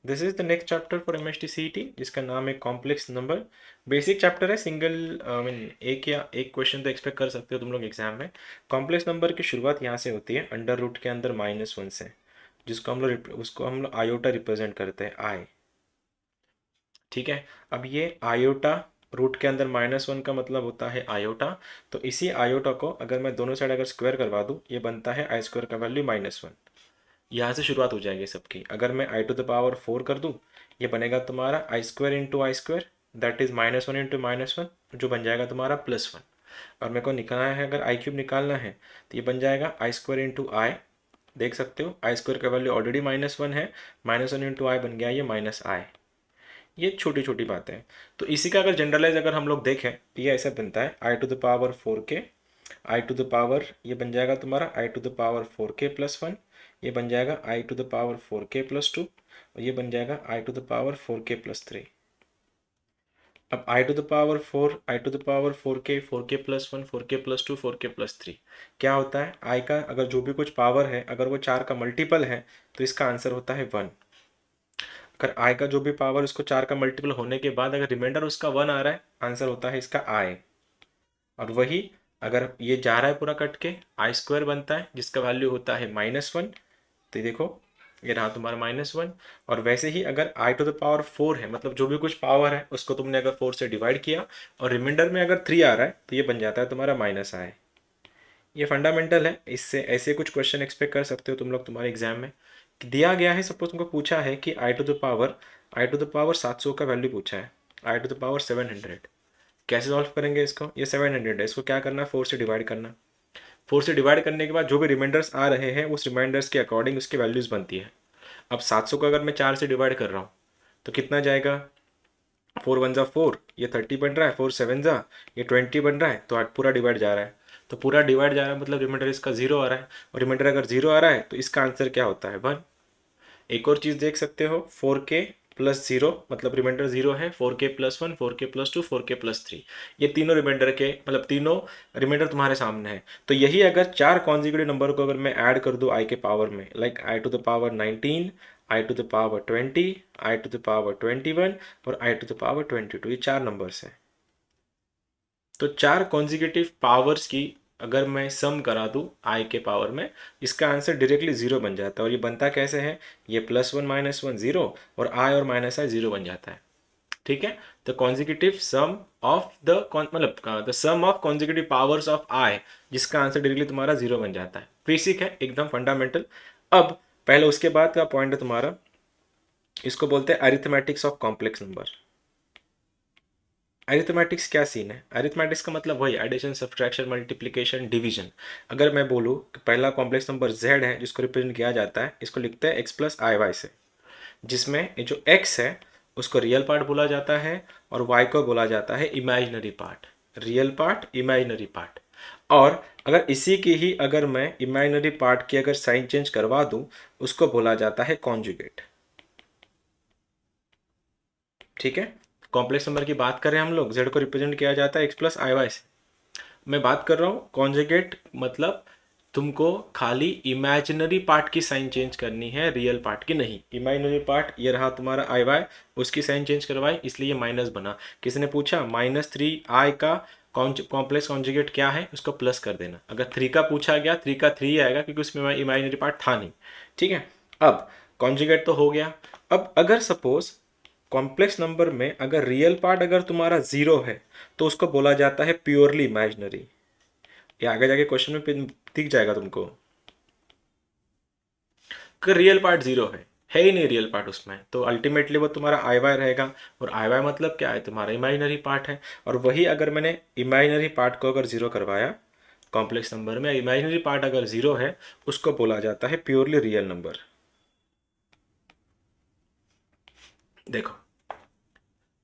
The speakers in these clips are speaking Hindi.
This is the next chapter for MST CET जिसका नाम है कॉम्प्लेक्स नंबर। बेसिक चैप्टर है, सिंगल मीन एक या एक क्वेश्चन तो एक्सपेक्ट कर सकते हो तुम लोग एग्जाम में। कॉम्प्लेक्स नंबर की शुरुआत यहाँ से होती है, अंडर रूट के अंदर -1 से, जिसको हम लोग आयोटा रिप्रेजेंट करते हैं, आई। ठीक है। अब ये आयोटा रूट के अंदर -1 का मतलब होता है आयोटा। तो इसी आयोटा को अगर मैं दोनों साइड अगर स्क्वायर करवा दूँ, ये बनता है आई स्क्वायर का वैल्यू -1। यहाँ से शुरुआत हो जाएगी सबकी। अगर मैं i⁴ कर दूँ, ये बनेगा तुम्हारा i square into i square, that is -1 into -1, जो बन जाएगा तुम्हारा +1। और मेरे को निकालना है, अगर आई क्यूब निकालना है तो ये बन जाएगा आई स्क्वायर इंटू आई। देख सकते हो आई स्क्वायर का वैल्यू ऑलरेडी -1 है, -1 इंटू आई बन गया ये -i। ये छोटी छोटी बातें हैं। तो इसी का अगर जनरलाइज अगर हम लोग देखें तो ये ऐसा बनता है i⁴ I to the power, ये बन जाएगा तुम्हारा i⁴k+1, ये बन जाएगा i⁴k+2, और ये बन जाएगा i⁴k+3। अब i⁴ i⁴k, 4k+1, 4k+2, 4k+3 क्या होता है? i का अगर जो भी कुछ पावर है, अगर वो 4 का मल्टीपल है तो इसका आंसर होता है 1। अगर i का जो भी पावर उसको 4 का मल्टीपल होने के बाद अगर रिमाइंडर उसका 1 आ रहा है, आंसर होता है इसका i। और वही अगर ये जा रहा है पूरा कट के, आई स्क्वायर बनता है जिसका वैल्यू होता है -1। तो देखो ये रहा तुम्हारा -1। और वैसे ही अगर i⁴ है, मतलब जो भी कुछ पावर है उसको तुमने अगर 4 से डिवाइड किया और रिमाइंडर में अगर 3 आ रहा है तो ये बन जाता है तुम्हारा -i। ये फंडामेंटल है, इससे ऐसे कुछ क्वेश्चन एक्सपेक्ट कर सकते हो तुम लोग तुम्हारे एग्जाम में। दिया गया है, सपोज तुमको पूछा है कि i⁴ 700 का वैल्यू पूछा है, i⁴ 700 कैसे सॉल्व करेंगे इसको? ये 700 है, इसको क्या करना है? 4 से डिवाइड करना। 4 से डिवाइड करने के बाद जो भी रिमाइंडर्स आ रहे हैं उस रिमाइंडर्स के अकॉर्डिंग उसकी वैल्यूज़ बनती है। अब 700 को अगर मैं 4 से डिवाइड कर रहा हूँ तो कितना जाएगा? 4 1 4, ये 30 बन रहा है, 4 7 ये 20 बन रहा है, तो आज पूरा डिवाइड जा रहा है। तो पूरा डिवाइड जा रहा है मतलब रिमाइंडर इसका 0 आ रहा है, और रिमाइंडर अगर 0 आ रहा है तो इसका आंसर क्या होता है? 1। एक और चीज़ देख सकते हो, 4k+0 मतलब रिमाइंडर 0 है, 4k+1, 4k+2, 4k+3, ये तीनों रिमाइंडर के मतलब तीनों रिमाइंडर तुम्हारे सामने है। तो यही अगर 4 कॉन्जिक्यूटिव नंबर को अगर मैं ऐड कर दूँ आई के पावर में, लाइक i⁴ 19, i⁴ 20, i⁴ 21 और i⁴ 22, ये 4 नंबर्स हैं। तो 4 कॉन्जिक्यूटिव पावर्स की अगर मैं सम करा दूँ आई के पावर में, इसका आंसर डायरेक्टली 0 बन जाता है। और ये बनता कैसे है? ये +1 -1 0, और i और -i 0 बन जाता है। ठीक है। The consecutive sum of the मतलब the sum of consecutive powers of i, जिसका आंसर डायरेक्टली तुम्हारा 0 बन जाता है। बेसिक है, एकदम फंडामेंटल। अब पहले उसके बाद का पॉइंट है तुम्हारा, इसको बोलते हैं arithmetics of complex number. Arithmetics क्या सीन है? अरिथमेटिक्स का मतलब वही एडिशन, सब्ट्रैक्शन, मल्टीप्लिकेशन, डिवीजन। अगर मैं बोलूँ कि पहला कॉम्प्लेक्स नंबर z है जिसको रिप्रेजेंट किया जाता है, इसको लिखते हैं x+iy से, जिसमें ये जो x है उसको रियल पार्ट बोला जाता है और y को बोला जाता है imaginary part. Real part, imaginary part. और अगर इसी की ही अगर मैं इमेजिनरी पार्ट की अगर साइन चेंज करवा दूँ, उसको बोला जाता है कॉन्जुगेट। ठीक है। कॉम्प्लेक्स नंबर की बात करें हम लोग, z को रिप्रेजेंट किया जाता है x+iy से। मैं बात कर रहा हूँ कॉन्जुगेट, मतलब तुमको खाली इमेजिनरी पार्ट की साइन चेंज करनी है, रियल पार्ट की नहीं। इमेजिनरी पार्ट ये रहा तुम्हारा आई वाई, उसकी साइन चेंज करवाई इसलिए माइनस बना। किसी ने पूछा -3i का कॉम्प्लेक्स कॉन्जुगेट क्या है, उसको प्लस कर देना। अगर 3 का पूछा गया, 3 का 3 आएगा क्योंकि उसमें इमेजिनरी पार्ट था नहीं। ठीक है। अब कॉन्जुगेट तो हो गया। अब अगर सपोज कॉम्प्लेक्स नंबर में अगर रियल पार्ट अगर तुम्हारा 0 है तो उसको बोला जाता है प्योरली इमेजिनरी। ये आगे जाके क्वेश्चन में दिख जाएगा तुमको। अगर रियल पार्ट 0 है ही नहीं रियल पार्ट उसमें, तो अल्टीमेटली वो तुम्हारा आई वाई रहेगा। और आई वाई मतलब क्या है? तुम्हारा इमेजिनरी पार्ट है। और वही अगर मैंने इमेजिनरी पार्ट को अगर 0 करवाया कॉम्प्लेक्स नंबर में, इमेजिनरी पार्ट अगर 0 है, उसको बोला जाता है प्योरली रियल नंबर। देखो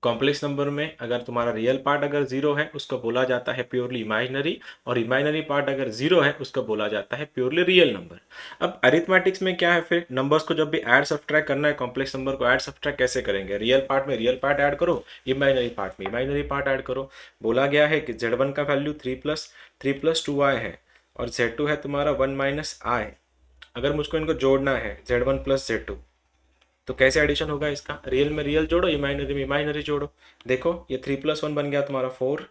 कॉम्प्लेक्स नंबर में अगर तुम्हारा रियल पार्ट अगर 0 है उसको बोला जाता है प्योरली इमेजिनरी, और इमेजिनरी पार्ट अगर 0 है उसको बोला जाता है प्योरली रियल नंबर। अब अरिथमेटिक्स में क्या है? फिर नंबर्स को जब भी ऐड सब्ट्रैक्ट करना है, कॉम्प्लेक्स नंबर को ऐड सब्ट्रैक्ट कैसे करेंगे? रियल पार्ट में रियल पार्ट ऐड करो, इमेजिनरी पार्ट में इमेजिनरी पार्ट ऐड करो। बोला गया है कि z1 का वैल्यू 3+2i है, और z2 है तुम्हारा 1 - i। अगर मुझको इनको जोड़ना है z1 + z2, तो कैसे एडिशन होगा इसका, रियल में रियल जोड़ो, इमेजिनरी में इमेजिनरी जोड़ो। देखो ये 3+1 बन गया तुम्हारा 4,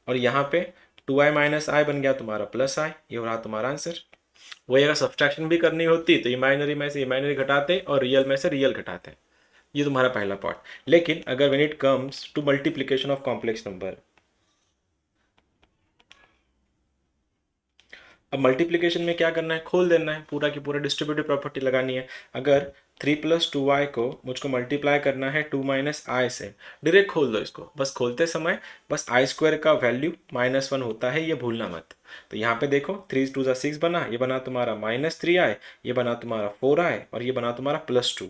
और यहाँ पे 2i - i बन गया तुम्हारा +i, ये हो रहा तुम्हारा आंसर। वही अगर सब्सट्रैक्शन भी करनी होती तो इमेजिनरी में से इमेजिनरी घटाते और रियल में से रियल घटाते। ये तुम्हारा पहला पार्ट। लेकिन अगर when it comes to multiplication of complex number, अब मल्टीप्लिकेशन में क्या करना है, खोल देना है, पूरा की पूरा डिस्ट्रीब्यूटिव प्रॉपर्टी लगानी है। अगर 3+2i को मुझको मल्टीप्लाई करना है 2 - i से, डायरेक्ट खोल दो इसको, बस खोलते समय बस i² का वैल्यू -1 होता है, ये भूलना मत। तो यहाँ पे देखो 3 × 2 = 6 बना, ये बना तुम्हारा -3i, ये बना तुम्हारा 4i, और ये बना तुम्हारा +2।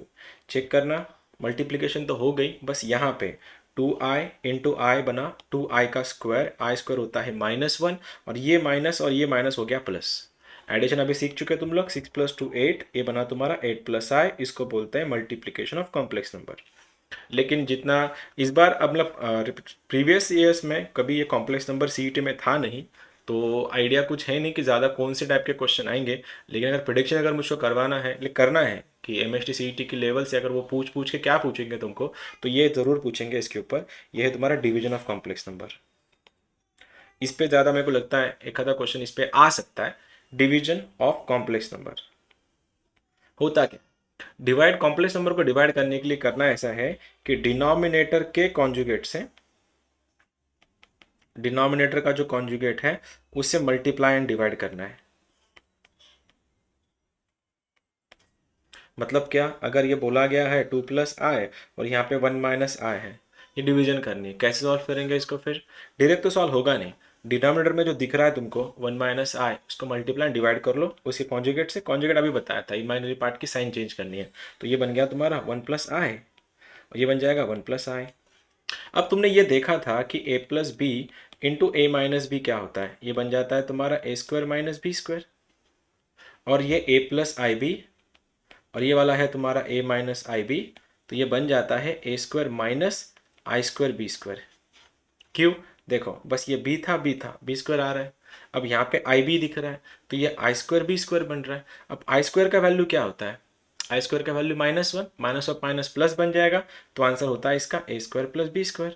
चेक करना, मल्टीप्लिकेशन तो हो गई, बस यहाँ पे 2i × i बना 2i का स्क्वायर, i² होता है -1, और ये माइनस हो गया प्लस। एडिशन अभी सीख चुके तुम लोग, 6 + 2 8, ये बना तुम्हारा 8+i, इसको बोलते हैं मल्टीप्लिकेशन ऑफ कॉम्प्लेक्स नंबर। लेकिन जितना इस बार अब मतलब प्रीवियस ईयर्स में कभी ये कॉम्प्लेक्स नंबर सीईटी में था नहीं, तो आइडिया कुछ है नहीं कि ज़्यादा कौन से टाइप के क्वेश्चन आएंगे। लेकिन अगर प्रिडिक्शन अगर मुझको करवाना है, करना है कि एमएसटी सीईटी की लेवल से अगर वो पूछ पूछ के क्या पूछेंगे तुमको, तो ये ज़रूर पूछेंगे इसके ऊपर। ये है तुम्हारा डिवीजन ऑफ कॉम्प्लेक्स नंबर। इस पे ज़्यादा मेरे को लगता है एक आधा क्वेश्चन इस पे आ सकता है। डिवीजन ऑफ कॉम्प्लेक्स नंबर होता क्या, डिवाइड कॉम्प्लेक्स नंबर को डिवाइड करने के लिए करना ऐसा है कि डिनोमिनेटर के कॉन्जुगेट से, डिनोमिनेटर का जो कॉन्जुगेट है उससे मल्टीप्लाई एंड डिवाइड करना है। मतलब क्या, अगर ये बोला गया है 2+i और यहाँ पे 1 - i है, ये डिवीजन करनी है, कैसे सॉल्व करेंगे इसको फिर, डायरेक्ट तो सॉल्व होगा नहीं। डिनोमिनेटर में जो दिख रहा है तुमको 1 - i, उसको मल्टीप्लाई डिवाइड कर लो उसी कॉन्जुगेट से। कॉन्जुगेट अभी बताया था, इमेजिनरी पार्ट की साइन चेंज करनी है। तो ये बन गया तुम्हारा 1+i, और ये बन जाएगा 1+i। अब तुमने ये देखा था कि a+b × a - b क्या होता है, ये बन जाता है तुम्हारा a² - b², और ये a+ib, और ये वाला है तुम्हारा a - ib, तो ये बन जाता है a² - i²b²। क्यों, देखो बस ये b था, b² आ रहा है। अब यहाँ पे ib दिख रहा है, तो ये i²b² बन रहा है। अब i² का वैल्यू क्या होता है, i² का value -1, minus of minus plus बन जाएगा। तो आंसर होता है इसका a² + b²।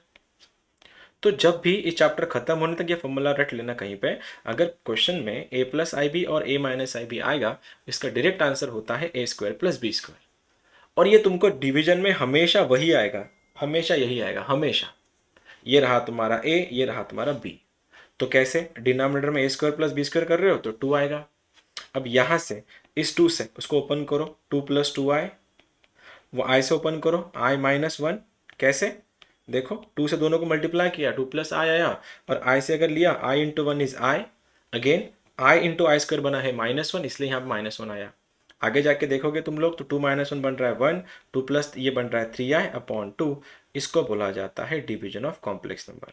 तो जब भी इस चैप्टर खत्म होने तक ये फॉर्मूला रट लेना कहीं पे, अगर क्वेश्चन में a+ib और a - ib आएगा, इसका डायरेक्ट आंसर होता है a² + b²। और ये तुमको डिवीजन में हमेशा वही आएगा, हमेशा यही आएगा, हमेशा। ये रहा तुम्हारा a, ये रहा तुम्हारा b। तो कैसे, डिनोमिनेटर में a² + b² कर रहे हो तो 2 आएगा। अब यहाँ से इस 2 से उसको ओपन करो, 2 + 2i, वो i से ओपन करो, i - 1। कैसे, देखो 2 से दोनों को मल्टीप्लाई किया, 2+i आया, और i से अगर लिया, i × 1 = i, again i × i² बना है -1, इसलिए यहाँ पे -1 आया। आगे जाके देखोगे तुम लोग तो 2 - 1 बन रहा है 1, 2 प्लस ये बन रहा है 3i/2। इसको बोला जाता है डिवीजन ऑफ कॉम्प्लेक्स नंबर।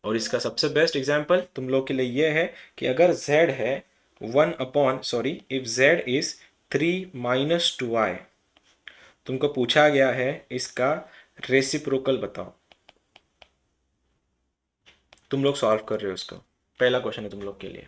और इसका सबसे बेस्ट एग्जाम्पल तुम लोग के लिए ये है कि अगर z है 1/, इफ z इज 3 - 2i, तुमको पूछा गया है इसका रेसिप्रोकल बताओ। तुम लोग सॉल्व कर रहे हो इसको, पहला क्वेश्चन है तुम लोग के लिए।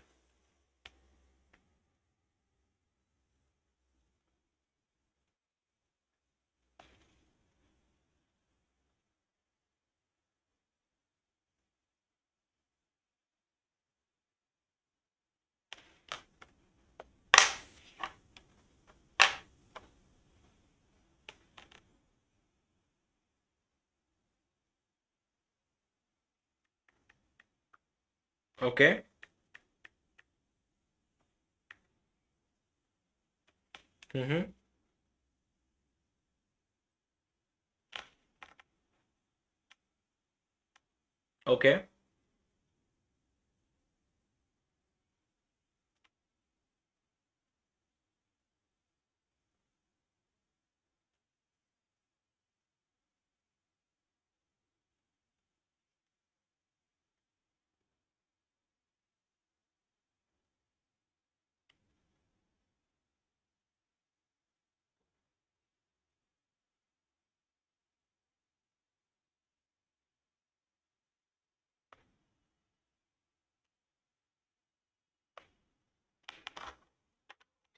ओके, हम्म, ओके,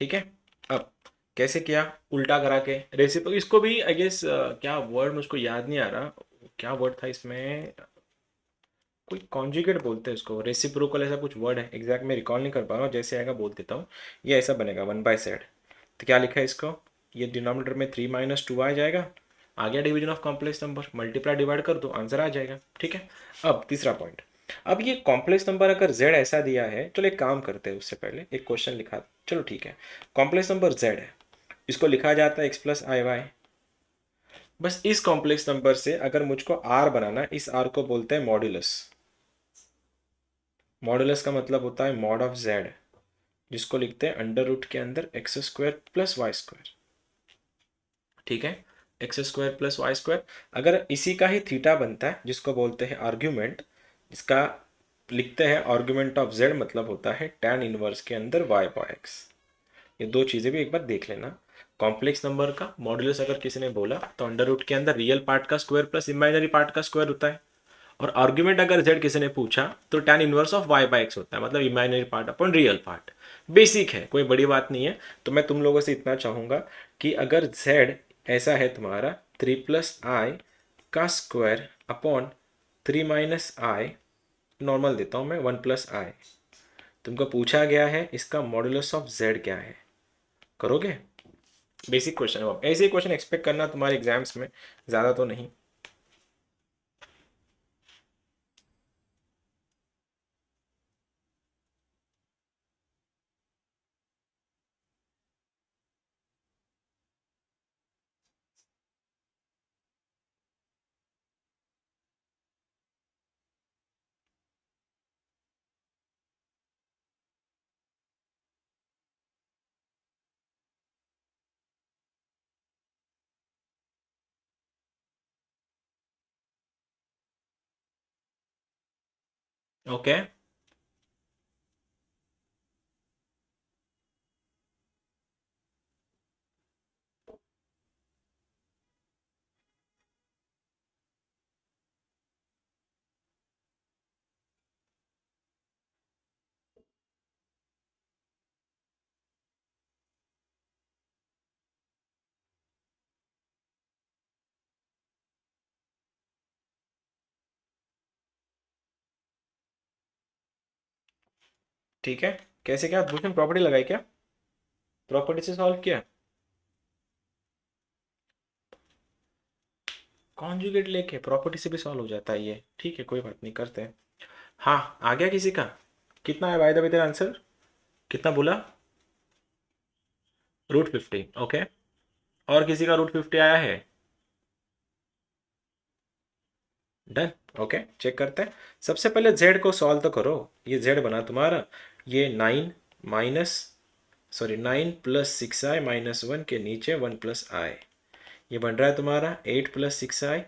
ठीक है। अब कैसे किया? उल्टा करा के रेसिप्रो, इसको भी आई गेस क्या वर्ड मुझको याद नहीं आ रहा, क्या वर्ड था इसमें, कोई कॉन्जुगेट बोलते हैं उसको, रेसिप्रोकल ऐसा कुछ वर्ड है, एग्जैक्ट मैं रिकॉल नहीं कर पा रहा हूँ, जैसे आएगा बोल देता हूँ। ये ऐसा बनेगा 1/z। तो क्या लिखा है इसको, ये डिनोमिनेटर में 3 - 2 आ जाएगा, आ गया division of complex number, multiply divide कर दो आंसर आ जाएगा। ठीक है। अब तीसरा पॉइंट, अब ये कॉम्प्लेक्स नंबर अगर z ऐसा दिया है, चलो एक काम करते हैं, उससे पहले एक क्वेश्चन लिखा, चलो ठीक है, कॉम्प्लेक्स नंबर z है, इसको लिखा जाता है x+i y। बस इस कॉम्प्लेक्स नंबर से अगर मुझको r बनाना, इस r को बोलते हैं मॉड्यूलस। मॉडुलस का मतलब होता है मॉड ऑफ जेड, जिसको लिखते हैं अंडर रूट के अंदर x² + y²। ठीक है, x² + y²। अगर इसी का ही थीटा बनता है, जिसको बोलते हैं आर्ग्यूमेंट, इसका लिखते हैं आर्ग्यूमेंट ऑफ z, मतलब होता है tan इनवर्स के अंदर y/x। ये दो चीज़ें भी एक बार देख लेना। कॉम्प्लेक्स नंबर का मॉडुलस अगर किसी ने बोला तो अंडर रूट के अंदर रियल पार्ट का स्क्वायर प्लस इमेजिनरी पार्ट का स्क्वायर होता है, और आर्ग्यूमेंट अगर z किसी ने पूछा तो tan इनवर्स ऑफ y/x होता है, मतलब imaginary part upon real part. Basic है, कोई बड़ी बात नहीं है। तो मैं तुम लोगों से इतना चाहूँगा कि अगर z ऐसा है तुम्हारा 3 + i का स्क्वायर अपॉन 3 - i, नॉर्मल देता हूँ मैं 1 + i, तुमको पूछा गया है इसका मॉडुलस ऑफ z क्या है, करोगे? बेसिक क्वेश्चन है, ऐसे ही क्वेश्चन एक्सपेक्ट करना तुम्हारे एग्जाम्स में, ज़्यादा तो नहीं। ओके, ठीक है। कैसे, क्या दूसरी प्रॉपर्टी लगाई क्या, प्रॉपर्टी से सॉल्व किया? कॉन्जुगेट लेके प्रॉपर्टी से भी सॉल्व हो जाता है ये, ठीक है, कोई बात नहीं, करते हैं। हाँ, आ गया किसी का? कितना है बाय द वे तेरा आंसर, कितना बोला? √50, ओके। और किसी का √50 आया है? डन, ओके, चेक करते हैं। सबसे पहले जेड को सॉल्व तो करो। ये जेड बना तुम्हारा, ये 9 माइनस, सॉरी 9 + 6i - 1 के नीचे 1 + i, ये बन रहा है तुम्हारा 8 + 6i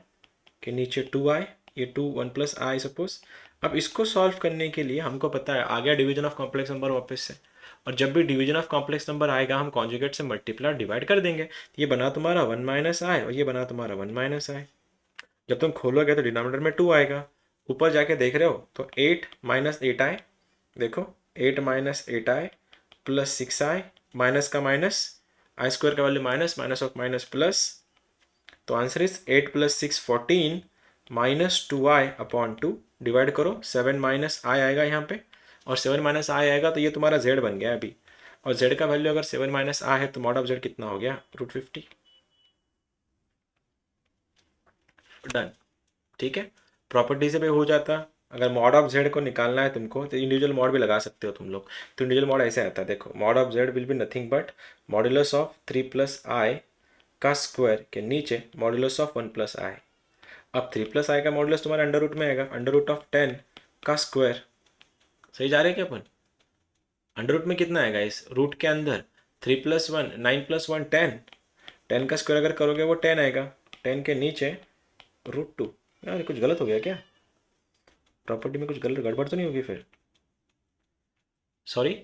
के नीचे 2i, ये 2 1 + i सपोज। अब इसको सॉल्व करने के लिए हमको पता है, आ गया डिवीजन ऑफ कॉम्प्लेक्स नंबर वापस से, और जब भी डिवीजन ऑफ कॉम्प्लेक्स नंबर आएगा हम कॉन्जुगेट से मल्टीप्लाई डिवाइड कर देंगे। ये बना तुम्हारा 1 - i और ये बना तुम्हारा 1 - i। जब तुम खोलोगे तो डिनोमिनेटर में 2 आएगा, ऊपर जाके देख रहे हो तो 8 - 8i, देखो 8 - 8i +6i, माइनस का माइनस, i² का value minus, minus of minus plus, तो आंसर इज 8 + 6 14 -2i/2, डिवाइड करो, 7 - i आएगा यहाँ पे, और 7 - i आएगा तो ये तुम्हारा z बन गया अभी, और z का वैल्यू अगर 7 - i है तो मॉड ऑफ z कितना हो गया, √50। डन, ठीक है। प्रॉपर्टी से भी हो जाता। अगर मॉड ऑफ जेड को निकालना है तुमको तो इंडिविजुअल मॉड भी लगा सकते हो तुम लोग। तो इंडिविजुअल मॉड ऐसे आता है, देखो mod of Z will be nothing but modulus of 3 + i का स्क्वायर के नीचे मॉड्यूलस ऑफ 1 + i। अब 3 + i का मॉड्यूलस तुम्हारे अंडर रूट में आएगा, अंडर रूट ऑफ 10 का स्क्वायर। सही जा रहे हैं क्या अपन? अंडर रूट में कितना आएगा इस रूट के अंदर, 3 + 1 9 + 1 10, 10 का स्क्वायर अगर करोगे वो 10 आएगा, 10 के नीचे √2। यार कुछ गलत हो गया क्या, प्रॉपर्टी में कुछ गलत गड़बड़ तो नहीं होगी फिर? सॉरी,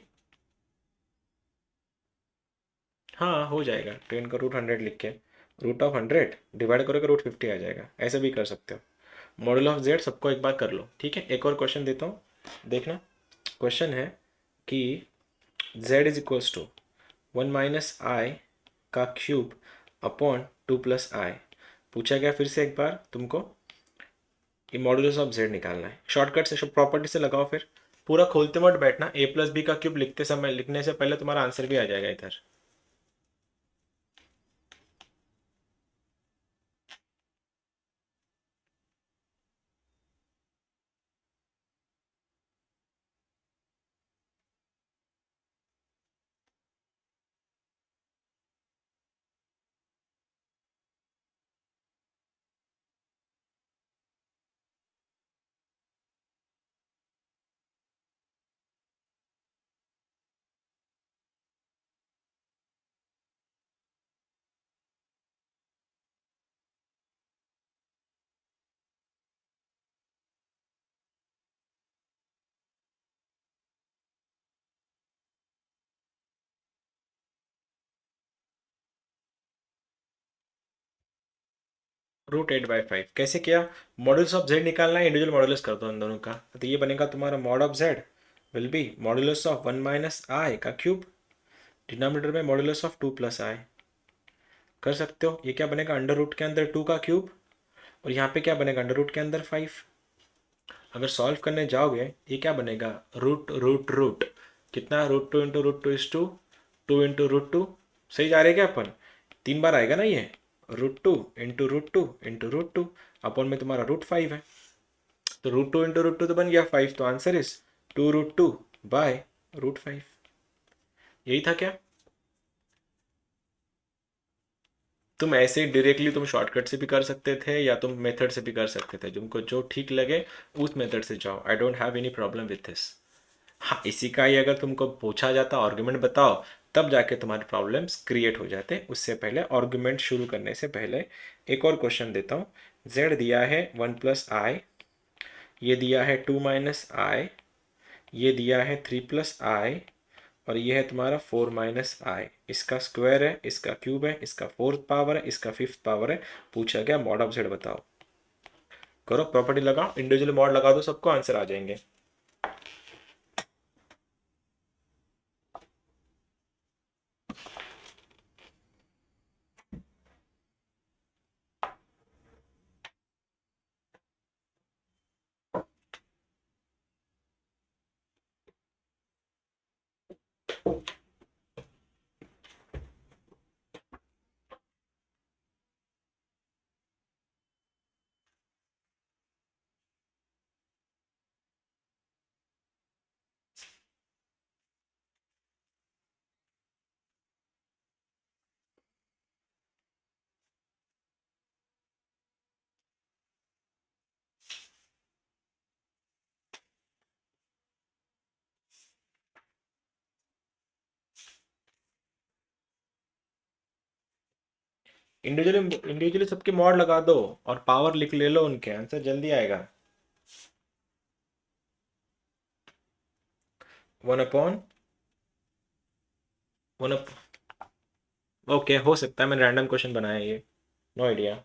हाँ हो जाएगा, 10 का √100 लिख के √100 डिवाइड करोगे √50 आ जाएगा, ऐसे भी कर सकते हो। मॉडल ऑफ जेड सबको एक बार कर लो, ठीक है। एक और क्वेश्चन देता हूँ, देखना। क्वेश्चन है कि z = 1 - i का क्यूब अपॉन 2 + i। पूछा गया फिर से एक बार तुमको कि मॉडुलस ऑफ जेड निकालना है। शॉर्टकट से प्रॉपर्टी से लगाओ, फिर पूरा खोलते मत बैठना। a + b का क्यूब लिखने से पहले तुम्हारा आंसर भी आ जाएगा इधर। √8/5 कैसे किया? मॉडुलस ऑफ जेड निकालना है, इंडिविजुअल मॉडुलस कर दो इन दोनों का। तो ये बनेगा तुम्हारा mod of Z will be modulus of 1 - i का क्यूब, डिनोमिनेटर में मॉडुलस ऑफ 2 + i। कर सकते हो। ये क्या बनेगा? अंडर रूट के अंदर 2 का क्यूब, और यहाँ पे क्या बनेगा? अंडर रूट के अंदर 5। अगर सॉल्व करने जाओगे ये क्या बनेगा? रूट रूट रूट कितना? √2 × √2 2 × √2। सही जा रहे हैं क्या अपन? 3 बार आएगा ना ये। √2 × √2 × √2 अपॉन में तुम्हारा √5 है। तो √2 × √2 तो बन गया 5। तो आंसर इज 2√2/√5। यही था क्या? तुम ऐसे ही डायरेक्टली तुम शॉर्टकट से भी कर सकते थे या तुम मेथड से भी कर सकते थे, तुमको जो ठीक लगे उस मेथड से जाओ। I don't have any problem with this. हाँ, इसी का ही अगर तुमको पूछा जाता आर्गुमेंट बताओ, तब जाके तुम्हारे प्रॉब्लम्स क्रिएट हो जाते। उससे पहले आर्गुमेंट शुरू करने से पहले एक और क्वेश्चन देता हूँ। z दिया है 1 + i, ये दिया है 2 - i, ये दिया है 3 + i, और ये है तुम्हारा 4 - i। इसका स्क्वायर है, इसका क्यूब है, इसका फोर्थ पावर है, इसका फिफ्थ पावर है। पूछा गया मॉड ऑफ जेड बताओ। करो, प्रॉपर्टी लगाओ, इंडिविजुअल मॉड लगा दो, सबको आंसर आ जाएंगे। इंडिविजुअली सबके मॉड लगा दो और पावर लिख ले लो, उनके आंसर जल्दी आएगा। 1/1। ओके, हो सकता है मैंने रैंडम क्वेश्चन बनाया है ये। No idea.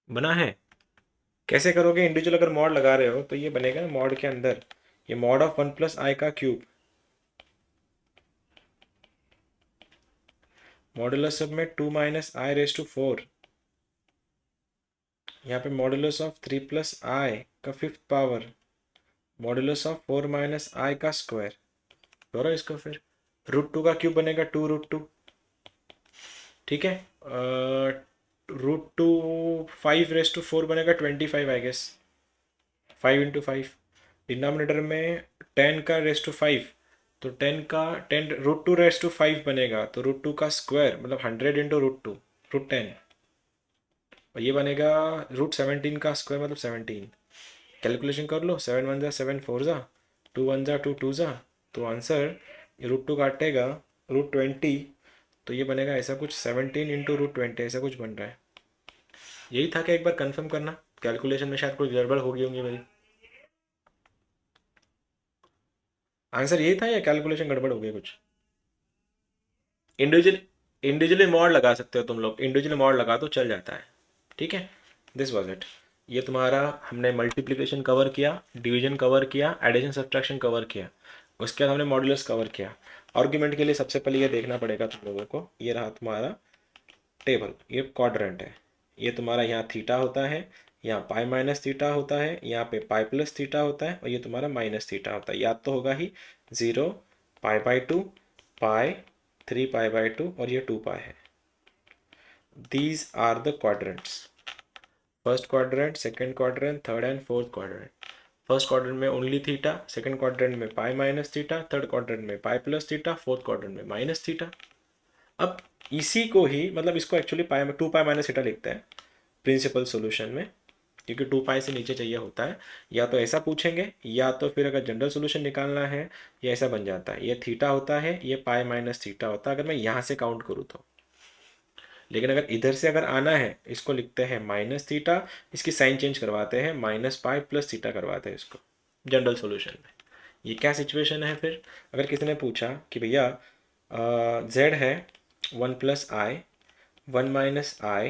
बना है? कैसे करोगे? इंडिविजुअल अगर मॉड लगा रहे हो तो ये बनेगा ना मॉड के अंदर, ये मॉड ऑफ 1 + i का क्यूब, मॉडुलस में 2 - i⁴, यहाँ पे मॉडुलस ऑफ 3 + i का fifth power, modulus of 4 - i का स्क्वायर। करो इसको फिर। √2 का क्यूब बनेगा 2√2। ठीक है। √2 5⁴ बनेगा 25 आई गेस। 5 × 5। डिनोमिनेटर में 10 का रेस टू 5, तो 10 का 10 √2 बनेगा, तो √2 का स्क्वायर मतलब 100 × √2 √10। और ये बनेगा √17 का स्क्वायर मतलब 17। कैलकुलेशन कर लो, 7 × 1 = 7, 4 ज़ा 2 × 1 = 2, 2 ज़ा। तो आंसर ये √2 काटेगा √20, तो ये बनेगा ऐसा कुछ 17 × √20 ऐसा कुछ बन रहा है। यही था कि एक बार कंफर्म करना, कैलकुलेशन में शायद कोई गड़बड़ हो गई होंगी मेरी। आंसर यही था या कैलकुलेशन गड़बड़ हो गया कुछ? इंडिविजुअल इंडिविजुअली मॉड लगा सकते हो तुम लोग, इंडिविजुअली मॉड लगा तो चल जाता है। ठीक है, दिस वॉज इट। ये तुम्हारा हमने मल्टीप्लिकेशन कवर किया, डिवीजन कवर किया, एडिशन सब्ट्रैक्शन कवर किया, उसके बाद हमने मॉड्यूलस कवर किया। आर्ग्यूमेंट के लिए सबसे पहले ये देखना पड़ेगा तुम लोगों को, ये रहा तुम्हारा टेबल, ये क्वाड्रेंट है। ये तुम्हारा यहाँ थीटा होता है, यहाँ पाई माइनस थीटा होता है, यहाँ पे पाई प्लस थीटा होता है, और ये तुम्हारा माइनस थीटा होता है। याद तो होगा ही, 0, पाई/2, पाई, 3 पाई/2 और ये 2 पाई है। These are the quadrants, first quadrant, second quadrant, third and fourth quadrant. First quadrant में ओनली थीटा, सेकंड क्वाड्रेंट में pi minus theta, third quadrant में pi plus theta, fourth quadrant में माइनस थीटा। अब इसी को ही, मतलब इसको एक्चुअली पाई में 2 पाई माइनस थीटा लिखते हैं प्रिंसिपल सॉल्यूशन में, क्योंकि 2 पाई से नीचे चाहिए होता है। या तो ऐसा पूछेंगे, या तो फिर अगर जनरल सोल्यूशन निकालना है, ये ऐसा बन जाता है, ये थीटा होता है, ये पाई माइनस थीटा होता है अगर मैं यहाँ से काउंट करूँ तो। लेकिन अगर इधर से अगर आना है, इसको लिखते हैं माइनस थीटा, इसकी साइन चेंज करवाते हैं, माइनस पाई प्लस थीटा करवाते हैं इसको जनरल सोल्यूशन में। ये क्या सिचुएशन है फिर? अगर किसी ने पूछा कि भैया जेड है 1 + i, 1 - i,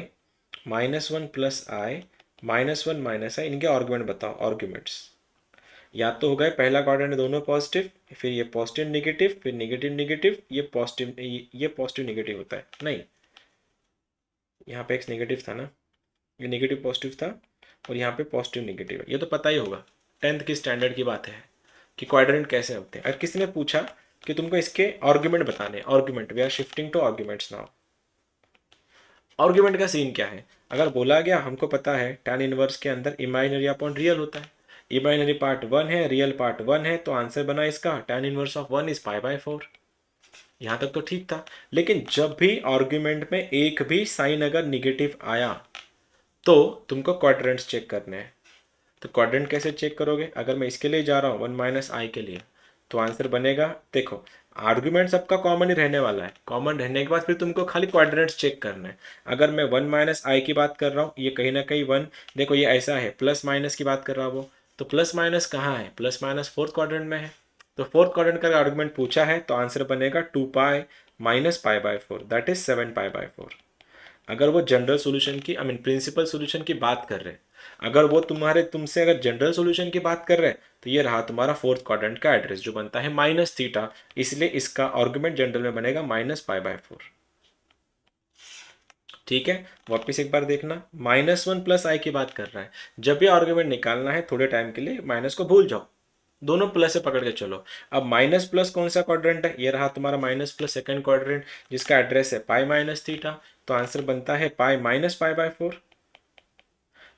-1 + i, -1 - i, इनके आर्गुमेंट बताओ, आर्गुमेंट्स। या तो हो गए पहला क्वाड्रेंट दोनों पॉजिटिव, फिर ये पॉजिटिव निगेटिव, फिर निगेटिव निगेटिव, ये पॉजिटिव निगेटिव होता है नहीं, यहाँ पे एक नेगेटिव था ना, ये नेगेटिव पॉजिटिव था, और यहाँ पे पॉजिटिव नेगेटिव है। ये तो पता ही होगा, 10th की स्टैंडर्ड की बात है कि क्वाड्रेंट कैसे होते हैं। अगर किसी ने पूछा कि तुमको इसके आर्ग्यूमेंट बताने, argument, we are shifting to arguments now. Argument का सीन क्या है? अगर बोला गया हमको पता है tan इनवर्स के अंदर इमेजिनरी अपॉन रियल होता है, इमेजिनरी पार्ट 1 है, रियल पार्ट 1 है, तो आंसर बना इसका tan इनवर्स ऑफ 1 इज पाई/4। यहाँ तक तो ठीक था। लेकिन जब भी आर्ग्यूमेंट में एक भी साइन अगर निगेटिव आया, तो तुमको क्वाड्रेंट्स चेक करने हैं। तो क्वाड्रेंट कैसे चेक करोगे? अगर मैं इसके लिए जा रहा हूँ 1 - i के लिए, तो आंसर बनेगा, देखो आर्ग्यूमेंट सबका कॉमन ही रहने वाला है, कॉमन रहने के बाद फिर तुमको खाली क्वाड्रेंट्स चेक करना है। अगर मैं 1 - i की बात कर रहा हूँ, ये कहीं ना कहीं 1, देखो ये ऐसा है, प्लस माइनस की बात कर रहा हूँ वो, तो प्लस माइनस कहाँ है? प्लस माइनस फोर्थ क्वाड्रेंट में है। तो फोर्थ क्वाड्रेंट का आर्गुमेंट पूछा है, तो आंसर बनेगा 2 पाई माइनस पाई/4, दैट इज 7 पाई/4। अगर वो जनरल सॉल्यूशन की, आई मीन प्रिंसिपल सॉल्यूशन की बात कर रहे हैं, अगर वो तुमसे अगर जनरल सॉल्यूशन की बात कर रहे हैं, तो ये रहा तुम्हारा फोर्थ क्वाड्रेंट का एड्रेस जो बनता है माइनस थीटा, इसलिए इसका आर्गुमेंट जनरल में बनेगा -पाई/4। ठीक है, वापिस एक बार देखना, -1 + i की बात कर रहा है। जब भी आर्गुमेंट निकालना है, थोड़े टाइम के लिए माइनस को भूल जाओ, दोनों प्लस से पकड़ के चलो। अब माइनस प्लस कौन सा क्वाड्रेंट है? ये रहा तुम्हारा माइनस प्लस सेकंड क्वाड्रेंट, जिसका एड्रेस है पाई माइनस थीटा, तो आंसर बनता है पाई माइनस पाई/4।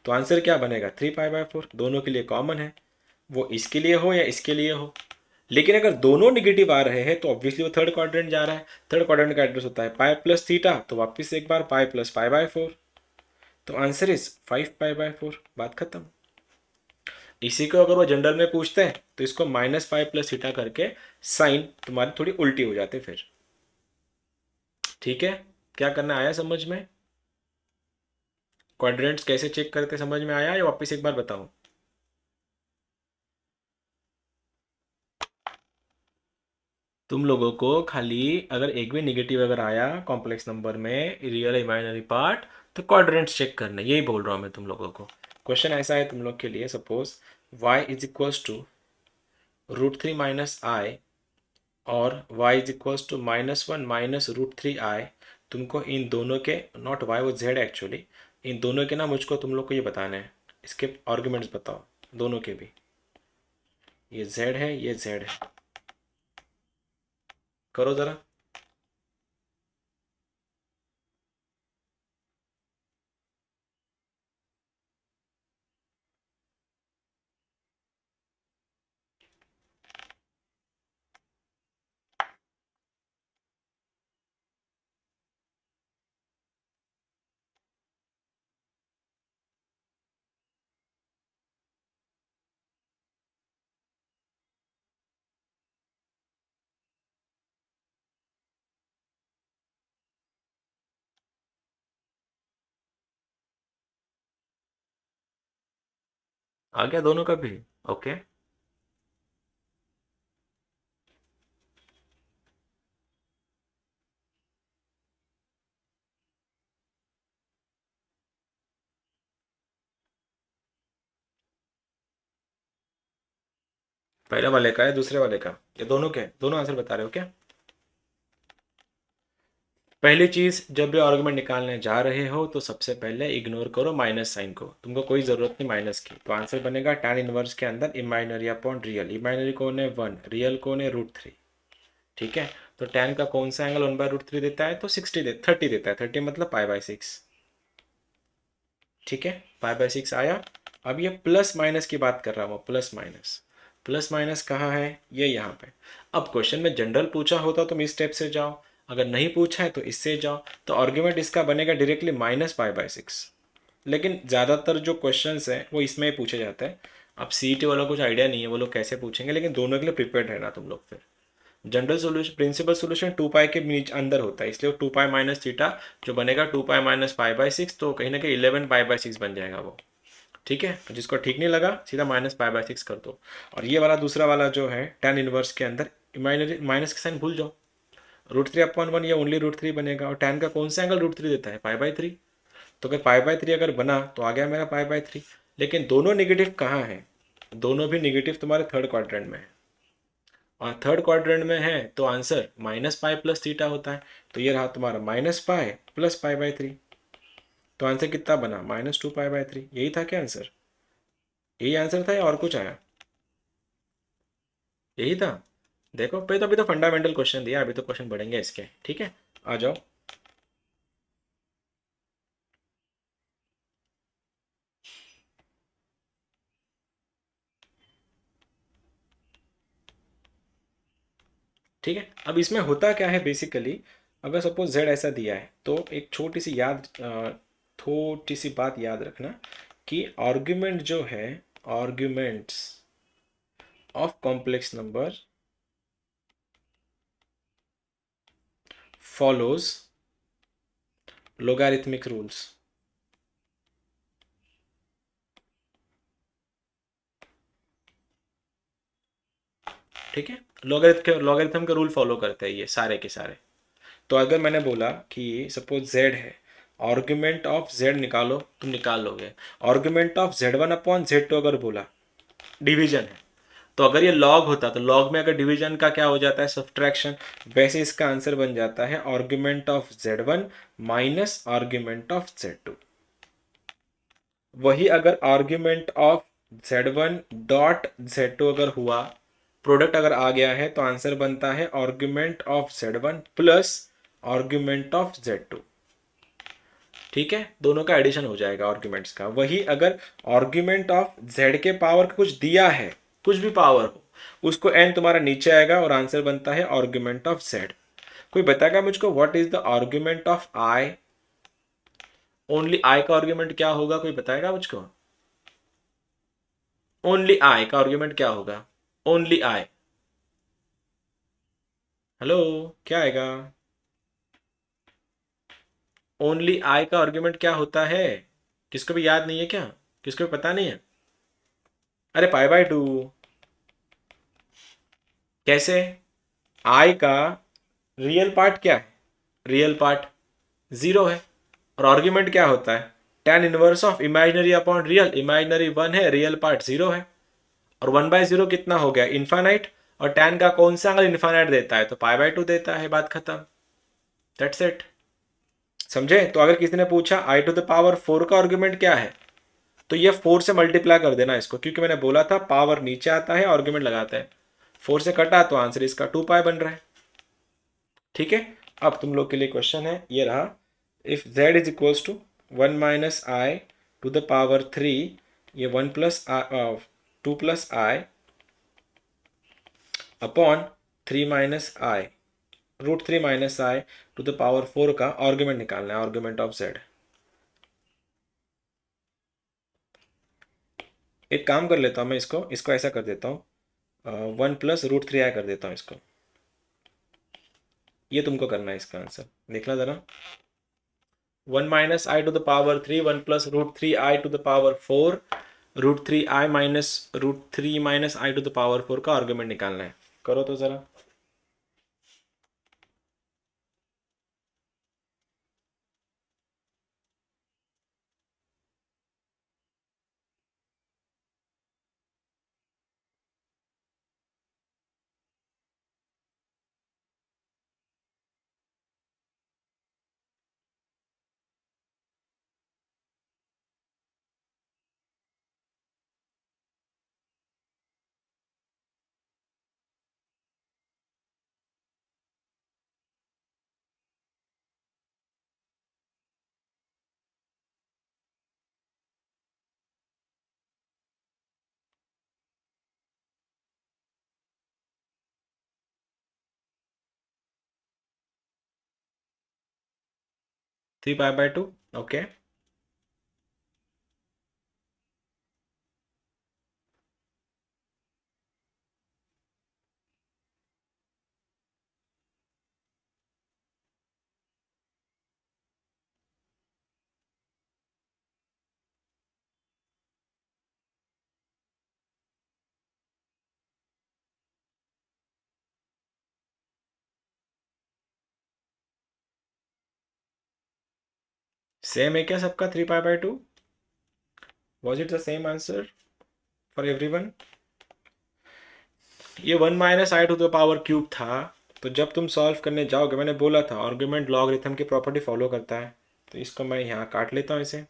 तो आंसर क्या बनेगा? 3 पाई/4, दोनों के लिए कॉमन है, वो इसके लिए हो या इसके लिए हो। लेकिन अगर दोनों निगेटिव आ रहे हैं, तो ऑब्वियसली वो थर्ड क्वाड्रेंट जा रहा है। थर्ड क्वाड्रेंट का एड्रेस होता है पाई प्लस थीटा, तो वापिस से एक बार पाई प्लस पाई/4, तो आंसर इज 5 पाई/4, बात खत्म। इसी को अगर वो जनरल में पूछते हैं, तो इसको -पाई प्लस थीटा करके साइन तुम्हारी थोड़ी उल्टी हो जाती फिर। ठीक है, क्या करना आया समझ में? क्वाड्रेंट्स कैसे चेक करते समझ में आया, या वापस एक बार बताऊं? तुम लोगों को खाली अगर एक भी निगेटिव अगर आया कॉम्प्लेक्स नंबर में, रियल इमेजिनरी पार्ट, तो क्वाड्रेंट्स चेक करना, यही बोल रहा हूँ मैं तुम लोगों को। क्वेश्चन ऐसा है तुम लोग के लिए, suppose y is equals to √3 - i, और y is equals to -1 minus √3i। तुमको इन दोनों के, नॉट y, वो z एक्चुअली, इन दोनों के ना मुझको तुम लोग को ये बताना है, इसके आर्ग्यूमेंट्स बताओ दोनों के भी। ये z है, ये z है, करो ज़रा। आ गया दोनों का भी? ओके। पहले वाले का है दूसरे वाले का, ये दोनों के दोनों आंसर बता रहे हो क्या? पहली चीज, जब भी आर्गुमेंट निकालने जा रहे हो तो सबसे पहले इग्नोर करो माइनस साइन को, तुमको कोई जरूरत नहीं माइनस की। तो आंसर बनेगा tan इनवर्स के अंदर इमेजिनरी अपॉन रियल। इमेजिनरी कौन है 1, रियल कौन है √3। ठीक है, तो tan का कौन सा एंगल 1/√3 देता है? तो 30 देता है। 30 मतलब π/6। ठीक है, π/6 आया। अब ये प्लस माइनस की बात कर रहा हूँ, प्लस माइनस। प्लस माइनस कहाँ है? ये यहाँ पे। अब क्वेश्चन में जनरल पूछा होता तो इस स्टेप से जाओ, अगर नहीं पूछा है तो इससे जाओ। तो आर्ग्यूमेंट इसका बनेगा डायरेक्टली -π/6। लेकिन ज़्यादातर जो क्वेश्चंस हैं वो इसमें ही पूछे जाते हैं। अब सीईटी वाला कुछ आइडिया नहीं है वो लोग कैसे पूछेंगे, लेकिन दोनों के लिए प्रिपेयर्ड रहना तुम लोग फिर। जनरल सोल्यूशन, प्रिंसिपल सोल्यूशन 2π के नीचे अंदर होता है, इसलिए 2π माइनस थीटा जो बनेगा 2π माइनस π/6, तो कहीं ना कहीं 11π/6 बन जाएगा वो। ठीक है, तो जिसको ठीक नहीं लगा सीधा -π/6 कर दो। और ये वाला दूसरा वाला जो है tan इनवर्स के अंदर इमेजिनरी माइनस का साइन भूल जाओ, √3/1 ये ओनली √3 बनेगा। और tan का कौन सा एंगल √3 देता है? π/3। तो अगर π/3 अगर बना तो आ गया मेरा π/3। लेकिन दोनों निगेटिव कहाँ है? दोनों भी निगेटिव तुम्हारे थर्ड क्वाड्रेंट में है, और थर्ड क्वाड्रेंट में है तो आंसर -π प्लस थीटा होता है। तो ये रहा तुम्हारा -π प्लस π/3। तो आंसर कितना बना? -2π/3। यही था क्या आंसर? यही आंसर था या और कुछ आया? यही था। देखो पे तो अभी तो फंडामेंटल क्वेश्चन दिया, अभी तो क्वेश्चन बढ़ेंगे इसके। ठीक है, आ जाओ। ठीक है, अब इसमें होता क्या है बेसिकली, अगर सपोज z ऐसा दिया है तो एक छोटी सी बात याद रखना कि आर्ग्यूमेंट जो है, arguments of complex number follows logarithmic rules. ठीक है, लॉगरिथम के रूल फॉलो करते हैं ये सारे के सारे। तो अगर मैंने बोला कि सपोज z है, आर्ग्यूमेंट ऑफ z निकालो, तुम निकाल लोगे। आर्ग्यूमेंट ऑफ Z1/Z2 अगर बोला, डिवीजन है, तो अगर ये लॉग होता तो लॉग में अगर डिवीजन का क्या हो जाता है? सब्ट्रैक्शन। वैसे इसका आंसर बन जाता है argument of Z1 minus argument of Z2। वही अगर आर्ग्यूमेंट ऑफ Z1.Z2 अगर हुआ, प्रोडक्ट अगर आ गया है, तो आंसर बनता है argument of Z1 plus argument of Z2। ठीक है, दोनों का एडिशन हो जाएगा आर्ग्यूमेंट्स का। वही अगर आर्ग्यूमेंट ऑफ Z के पावर कुछ दिया है, कुछ भी पावर हो, उसको n तुम्हारा नीचे आएगा और आंसर बनता है आर्ग्यूमेंट ऑफ Z। कोई बताएगा मुझको what is the argument of I? Only I का आर्ग्यूमेंट क्या होगा? कोई बताएगा मुझको? ओनली I का आर्ग्यूमेंट क्या होगा? Only I। हेलो, क्या आएगा? ओनली I का आर्ग्यूमेंट क्या होता है? किसको भी याद नहीं है क्या? किसको भी पता नहीं है? अरे π/2। कैसे? I का रियल पार्ट क्या है? रियल पार्ट 0 है। और आर्ग्यूमेंट क्या होता है? tan inverse of imaginary upon real. Imaginary 1 है, रियल पार्ट 0 है। और 1/0 कितना हो गया? इन्फानाइट। और tan का कौन सा एंगल इन्फानाइट देता है? तो π/2 देता है। बात खत्म। That's it. समझे? तो अगर किसी ने पूछा I⁴ का आर्ग्यूमेंट क्या है, तो ये 4 से मल्टीप्लाई कर देना इसको, क्योंकि मैंने बोला था पावर नीचे आता है आर्ग्यूमेंट लगाता है। 4 से कटा तो आंसर इसका 2π बन रहा है। ठीक है, अब तुम लोग के लिए क्वेश्चन है, ये रहा। If z is equals to 1 minus i to the power 3, ये 2 plus i upon 3 minus i, √3 minus i to the power 4 का आर्ग्यूमेंट निकालना है, आर्ग्यूमेंट ऑफ z। एक काम कर लेता हूँ मैं, इसको इसको ऐसा कर देता हूँ, 1 + √3i कर देता हूँ इसको। ये तुमको करना है इसका आंसर, देखना जरा। 1 minus i to the power 3, 1 + √3i to the power 4, √3i minus √3 minus i to the power 4 का आर्ग्यूमेंट निकालना है। करो तो जरा। 3 पाई बाय 2। ओके, सेम है क्या सबका 3 pi by 2? Was it the same answer for everyone? ये 1 - i⁻³ था। तो जब तुम सॉल्व करने जाओगे, मैंने बोला था आर्गुमेंट लॉगरिथम की प्रॉपर्टी फॉलो करता है। तो इसको मैं यहाँ काट लेता हूँ इसे।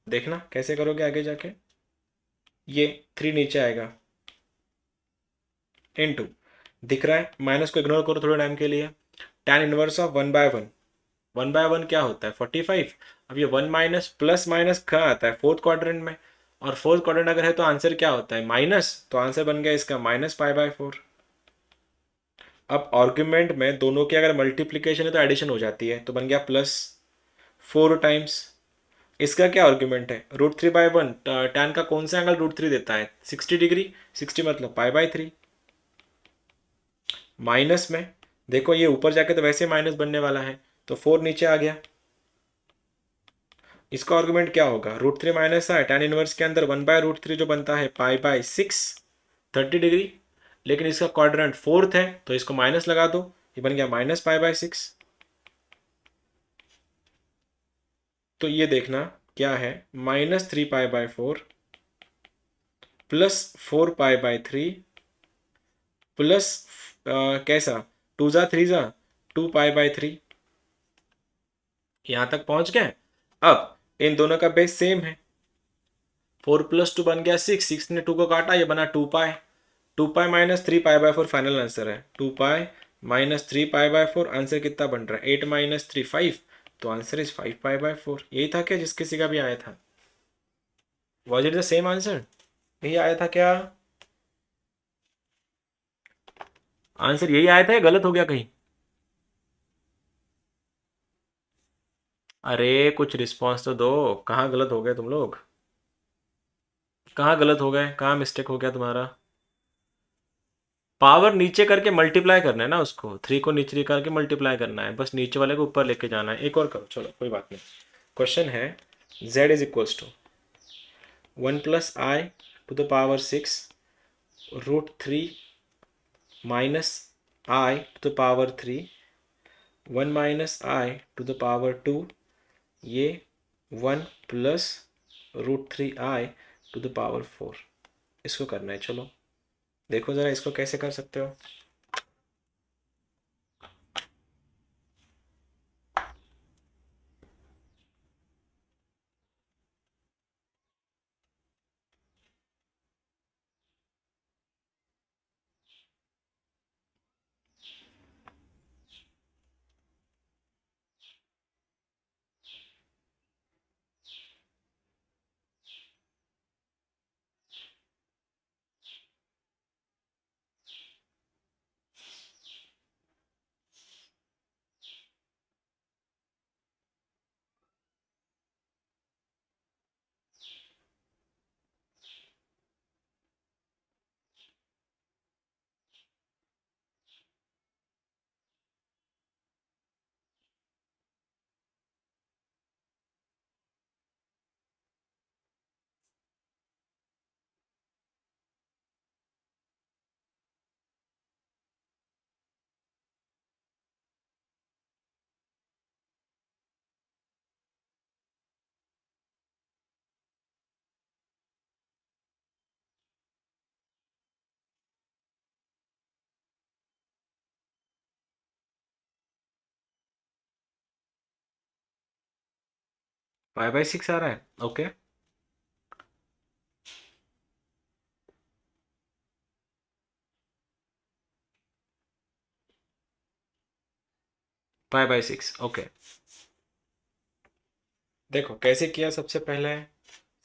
देखना कैसे करोगे आगे जाके। ये 3 नीचे आएगा, इन 2 दिख रहा है। माइनस को इग्नोर करो थोड़े टाइम के लिए। tan inverse of 1/1। 1/1 क्या होता है? 45। अब ये 1 माइनस प्लस माइनस कहाँ आता है? फोर्थ क्वाड्रेंट में। और फोर्थ क्वाड्रेंट अगर है तो आंसर क्या होता है? माइनस। तो आंसर बन गया इसका -π/4। अब आर्ग्यूमेंट में दोनों की अगर मल्टीप्लीकेशन है तो एडिशन हो जाती है, तो बन गया +4 टाइम्स। इसका क्या आर्ग्यूमेंट है? √3/1। tan का कौन सा एंगल √3 देता है? 60 डिग्री। 60 मतलब π/3। माइनस में देखो, ये ऊपर जाके तो वैसे माइनस बनने वाला है, तो 4 नीचे आ गया। इसका आर्गुमेंट क्या होगा? √3 माइनस है, tan इनवर्स के अंदर 1/√3 जो बनता है π/6, 30 डिग्री। लेकिन इसका क्वाड्रेंट फोर्थ है, तो इसको माइनस लगा दो, ये बन गया -π/6। तो ये देखना क्या है, -3π/4 +4π/3 प्लस कैसा, 2 × 3 = 2π/3। यहां तक पहुंच गए। अब इन दोनों का बेस सेम है। 4 + 2 बन गया 6। 6 ने 2 को काटा, ये बना 2π। 2π - 3π/4 फाइनल आंसर है। 2π - 3π/4 आंसर कितना बन रहा है? 8 - 3 5। तो आंसर इज 5π/4। यही था क्या जिस किसी का भी आया था? Was it the same answer? यही आया था क्या? आंसर यही आया था या गलत हो गया कहीं? अरे कुछ रिस्पॉन्स तो दो। कहाँ गलत हो गए तुम लोग? कहाँ गलत हो गए? कहाँ मिस्टेक हो गया तुम्हारा? पावर नीचे करके मल्टीप्लाई करना है ना, उसको 3 को नीचे करके मल्टीप्लाई करना है, बस नीचे वाले को ऊपर लेके जाना है। एक और करो, चलो कोई बात नहीं। क्वेश्चन है z = 1 + i⁻6 √3 - i⁻3 1 - i⁻2 ये 1 + √3i⁴ इसको करना है। चलो देखो ज़रा इसको कैसे कर सकते हो। π/6 आ रहा है। ओके, π/6। ओके, देखो कैसे किया। सबसे पहले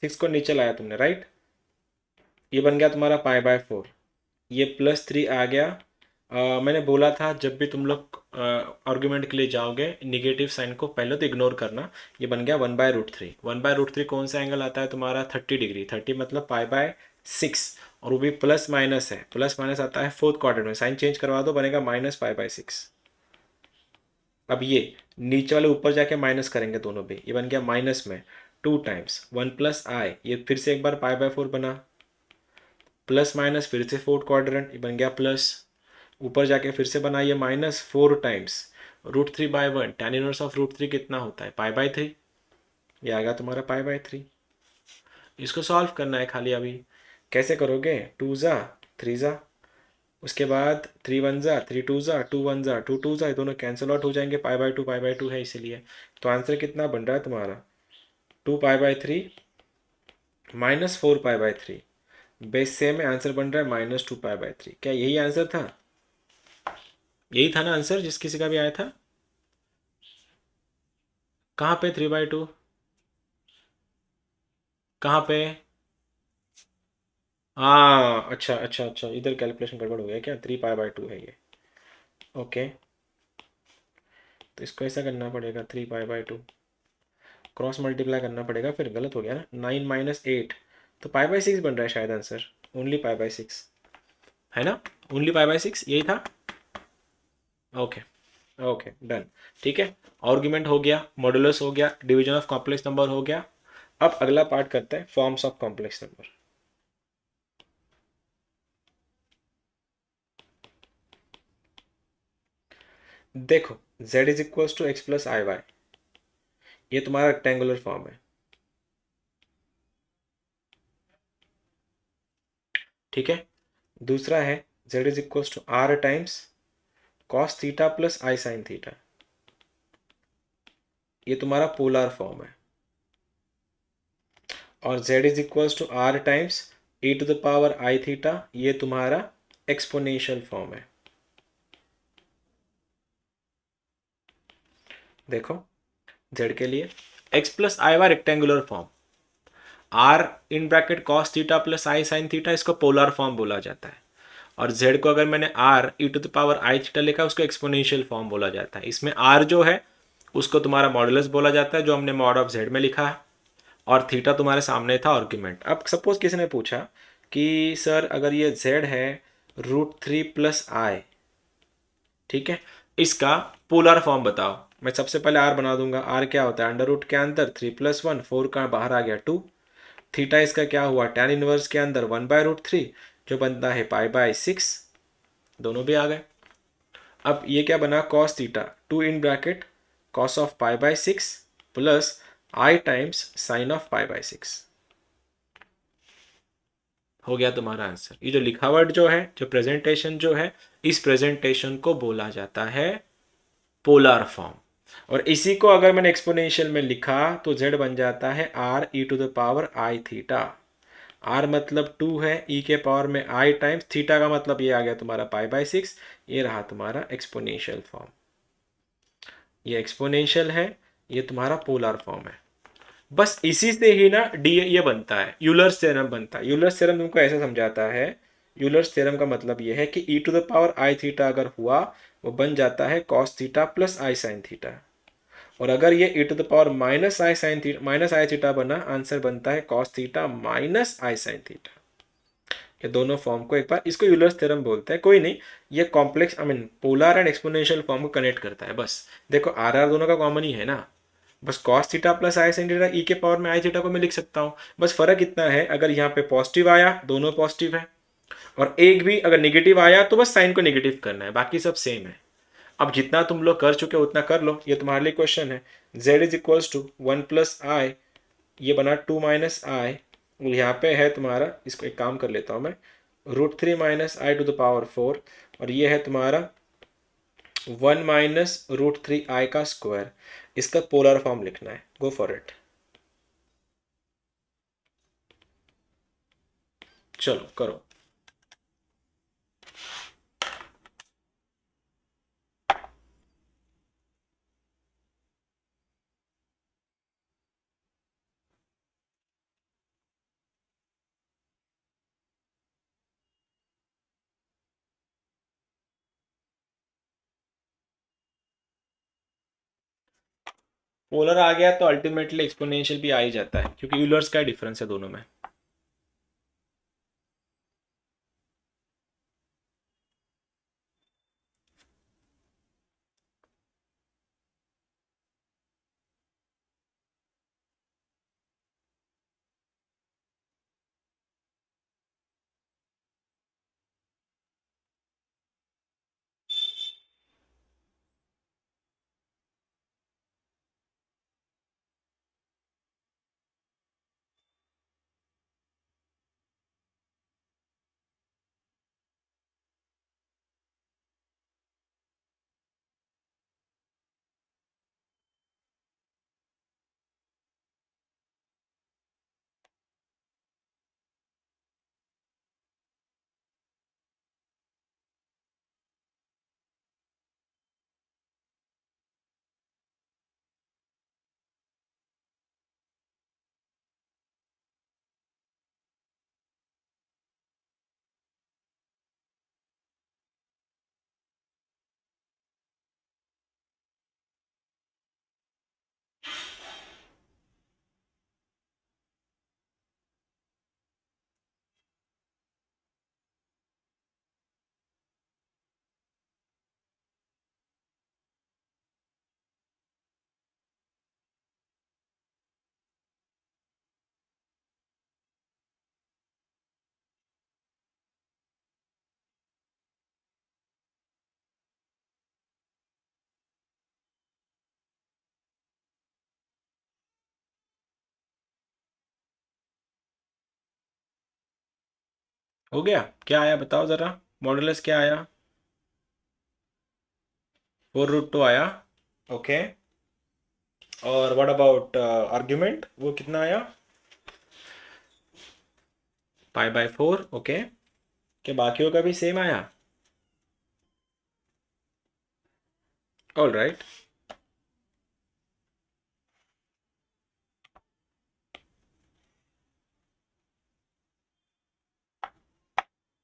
6 को नीचे लाया तुमने, राइट। ये बन गया तुम्हारा π/4। ये +3 आ गया। मैंने बोला था जब भी तुम लोग आर्ग्यूमेंट के लिए जाओगे निगेटिव साइन को पहले तो इग्नोर करना। ये बन गया 1/√3। 1/√3 कौन सा एंगल आता है तुम्हारा? 30 डिग्री। 30 मतलब π/6, और वो भी प्लस माइनस है। प्लस माइनस आता है फोर्थ क्वाड्रेंट में, साइन चेंज करवा दो, बनेगा -π/6। अब ये नीचे वाले ऊपर जाके माइनस करेंगे दोनों भी, ये बन गया माइनस में 2 टाइम्स 1 + i, ये फिर से एक बार π/4 बना, प्लस माइनस फिर से फोर्थ क्वाड्रेंट, ये बन गया प्लस, ऊपर जाके फिर से बनाइए -4 टाइम्स √3/1। tan इनवर्स ऑफ √3 कितना होता है? π/3। ये आ गया तुम्हारा π/3। इसको सॉल्व करना है खाली अभी। कैसे करोगे? 2 ज़ा 3 ज़ा, उसके बाद 3 1 ज़ा 3 2 ज़ा 2 1 ज़ा 2 2 ज़ा, ये दोनों कैंसिल आउट हो जाएंगे, π/2 है इसीलिए। तो आंसर कितना बन रहा है तुम्हारा? 2π/3 -4π/3। बेस सेम है, आंसर बन रहा है -2π/3। क्या यही आंसर था? यही था ना आंसर जिस किसी का भी आया था? कहाँ पे 3/2? कहाँ पे? हाँ अच्छा अच्छा अच्छा, इधर कैलकुलेशन गड़बड़ हो गया क्या? 3π/2 है ये। ओके, तो इसको ऐसा करना पड़ेगा, 3π/2 क्रॉस मल्टीप्लाई करना पड़ेगा, फिर गलत हो गया ना। 9 - 8, तो π/6 बन रहा है शायद आंसर। ओनली π/6 है ना? ओनली π/6 यही था। Okay okay done. ठीक है, आर्गुमेंट हो गया, मॉडुलस हो गया, डिवीजन ऑफ कॉम्प्लेक्स नंबर हो गया। अब अगला पार्ट करते हैं, फॉर्म्स ऑफ कॉम्प्लेक्स नंबर। देखो, z = x + iy, ये तुम्हारा रेक्टेंगुलर फॉर्म है। ठीक है, दूसरा है z = r times cos theta plus i sine theta, ये तुम्हारा पोलर फॉर्म है। और z = r times e⁻i theta, ये तुम्हारा एक्सपोनेंशियल फॉर्म है। देखो, z के लिए x + iy rectangular form, r in bracket cos theta plus i sine theta, इसको पोलर फॉर्म बोला जाता है। और z को अगर मैंने r e⁻i थीटा लिखा, उसको एक्सपोनेंशियल फॉर्म बोला जाता है। इसमें r जो है उसको तुम्हारा मॉडुलस बोला जाता है, जो हमने मॉड ऑफ z में लिखा है, और थीटा तुम्हारे सामने था आर्ग्यूमेंट। अब सपोज किसी ने पूछा कि सर अगर ये z है √3 + i, ठीक है, इसका पोलर फॉर्म बताओ। मैं सबसे पहले r बना दूंगा। r क्या होता है? अंडर रूट के अंदर 3 + 1, 4 का बाहर आ गया 2। थीटा इसका क्या हुआ? tan इनवर्स के अंदर 1/√3, जो बनता है π/6। दोनों भी आ गए। अब ये क्या बना? cos theta, 2 in bracket cos of π/6 plus i times sine of π/6, हो गया तुम्हारा आंसर। ये जो लिखावट जो है, जो प्रेजेंटेशन जो है, इस प्रेजेंटेशन को बोला जाता है पोलर फॉर्म। और इसी को अगर मैंने एक्सपोनेंशियल में लिखा तो z बन जाता है r e⁻i थीटा। r मतलब 2 है, e के पावर में i टाइम्स थीटा का मतलब ये आ गया तुम्हारा π/6। ये रहा तुम्हारा एक्सपोनेंशियल फॉर्म। ये एक्सपोनेंशियल है, ये तुम्हारा पोलर फॉर्म है। बस इसी से ही ना डी ये बनता है, यूलर्स थ्योरम बनता है। यूलर्स थ्योरम तुमको ऐसा समझाता है, यूलर्स थ्योरम का मतलब ये है कि e⁻i थीटा अगर हुआ, वो बन जाता है cos theta plus i sine theta. और अगर ये e⁻−i बना, आंसर बनता है cos थीटा माइनस आई साइन थीटा। ये दोनों फॉर्म को एक बार, इसको यूलर्स थ्योरम बोलते हैं। कोई नहीं, ये complex polar and exponential form को कनेक्ट करता है बस। देखो आर दोनों का कॉमन ही है ना, बस cos theta plus i sine theta, ई के पावर में आई थीटा को मैं लिख सकता हूँ। बस फर्क इतना है, अगर यहाँ पे पॉजिटिव आया, दोनों पॉजिटिव है, और एक भी अगर नेगेटिव आया तो बस साइन को नेगेटिव करना है, बाकी सब सेम है। अब जितना तुम लोग कर चुके हो उतना कर लो, ये तुम्हारे लिए क्वेश्चन है। z = 1 + i, ये बना 2 - i, यहाँ पे है तुम्हारा, इसको एक काम कर लेता हूँ मैं, √3 - i⁴, और ये है तुम्हारा 1 - √3i का स्क्वायर। इसका पोलर फॉर्म लिखना है, गो फॉर इट। चलो करो। पोलर आ गया तो अल्टीमेटली एक्सपोनेंशियल भी आ ही जाता है, क्योंकि यूलर्स का डिफरेंस है दोनों में। हो गया? क्या आया बताओ ज़रा, मॉडुलस क्या आया? 4√2 आया। ओके। और व्हाट अबाउट आर्ग्यूमेंट, वो कितना आया? π/4। ओके। क्या बाकियों का भी सेम आया? All right.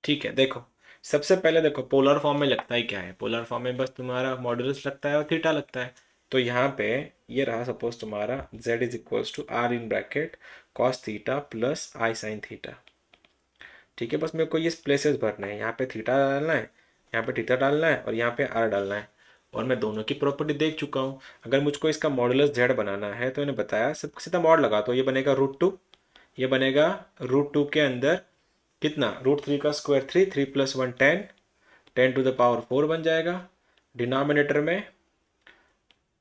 ठीक है, देखो सबसे पहले देखो पोलर फॉर्म में लगता ही क्या है, पोलर फॉर्म में बस तुम्हारा मॉडुलस लगता है और थीटा लगता है। तो यहाँ पे ये रहा सपोज तुम्हारा z is equals to r in bracket cos theta plus i sine theta. ठीक है, बस मेरे को ये प्लेसेस भरने हैं, यहाँ पे थीटा डालना है, यहाँ पे थीटा डालना है और यहाँ पे r डालना है। और मैं दोनों की प्रॉपर्टी देख चुका हूँ। अगर मुझको इसका मॉडुलस z बनाना है तो मैंने बताया सब सीधा मॉड लगा, तो ये बनेगा √2, ये बनेगा √2 के अंदर कितना, √3 का स्क्वायर 3, 3 + 1 10, 10⁴ बन जाएगा। डिनोमिनेटर में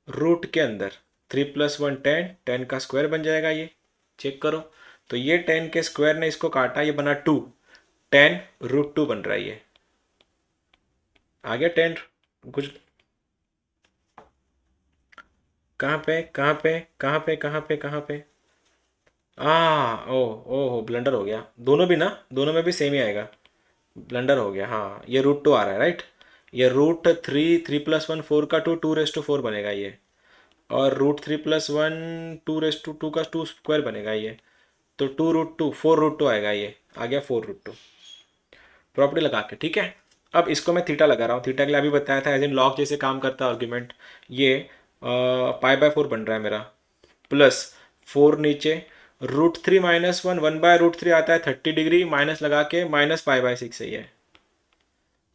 रूट के अंदर 3 + 1 10, 10 का स्क्वायर बन जाएगा, ये चेक करो। तो ये 10 के स्क्वायर ने इसको काटा, ये बना 2, 10√2 बन रहा है ये। आ गया 10 कुछ? कहाँ पे कहाँ पे कहाँ पे कहाँ पे कहाँ पे? ओ ओ हो, ब्लंडर हो गया, दोनों भी ना, दोनों में भी सेम ही आएगा। ब्लंडर हो गया, हाँ ये √2 आ रहा है राइट। ये √3, 3 + 1 4 का 2, 2⁴ बनेगा ये। और √3 + 1 2⁵2 का 2 स्क्वायर बनेगा ये। तो 2√2 4√2 आएगा ये, आ गया 4√2। प्रॉपर्टी लगा के ठीक है। अब इसको मैं थीटा लगा रहा हूँ, थीटा के लिए अभी बताया था एज इन लॉग जैसे काम करता है आर्ग्यूमेंट। ये π/4 बन रहा है मेरा, प्लस 4 नीचे, √3 - 1, 1/√3 आता है 30 डिग्री, माइनस लगा के -π/6 है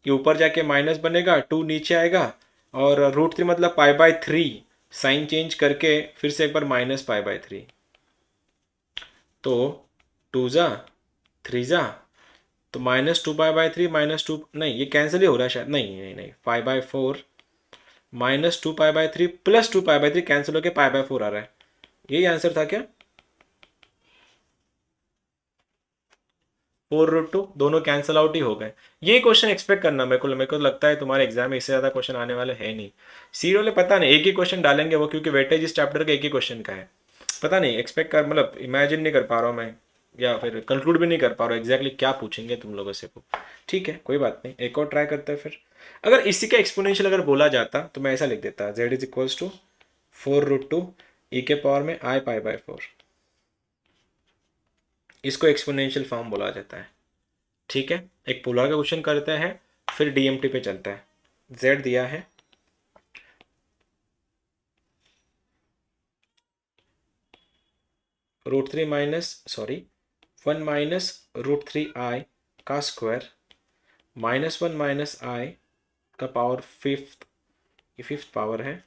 ये ऊपर जाके माइनस बनेगा, 2 नीचे आएगा और √3 मतलब π/3, साइन चेंज करके फिर से एक बार -π/3। तो 2 ज़ा 3 ज़ा, तो -2π/3 -2, नहीं ये कैंसिल ही हो रहा है शायद, नहीं नहीं नहीं, π/4 -2π/3 + 2π/3 कैंसिल होकर π/4 आ रहा है। यही आंसर था क्या? 4√2 दोनों कैंसिल आउट ही हो गए। ये क्वेश्चन एक्सपेक्ट करना, मेरे को लगता है तुम्हारे एग्जाम में इससे ज़्यादा क्वेश्चन आने वाले हैं नहीं। सी वाले पता नहीं, एक ही क्वेश्चन डालेंगे वो, क्योंकि वेटेज इस चैप्टर का एक ही क्वेश्चन का है। पता नहीं, एक्सपेक्ट कर मतलब इमेजिन नहीं कर पा रहा हूँ मैं, या फिर कंक्लूड भी नहीं कर पा रहा हूँ एग्जैक्टली क्या पूछेंगे तुम लोगों से वो। ठीक है कोई बात नहीं, एक और ट्राई करते हैं फिर। अगर इसी का एक्सपोनेंशियल अगर बोला जाता तो मैं ऐसा लिख देता, z is equals to 4√2 e के पावर में i π/4। इसको एक्सपोनेंशियल फॉर्म बोला जाता है। ठीक है, एक पोलर का क्वेश्चन करते हैं, फिर डीएमटी पे चलता है। z दिया है √3 माइनस सॉरी 1 माइनस √3i का स्क्वायर -1 माइनस i का पावर फिफ्थ, ये फिफ्थ पावर है।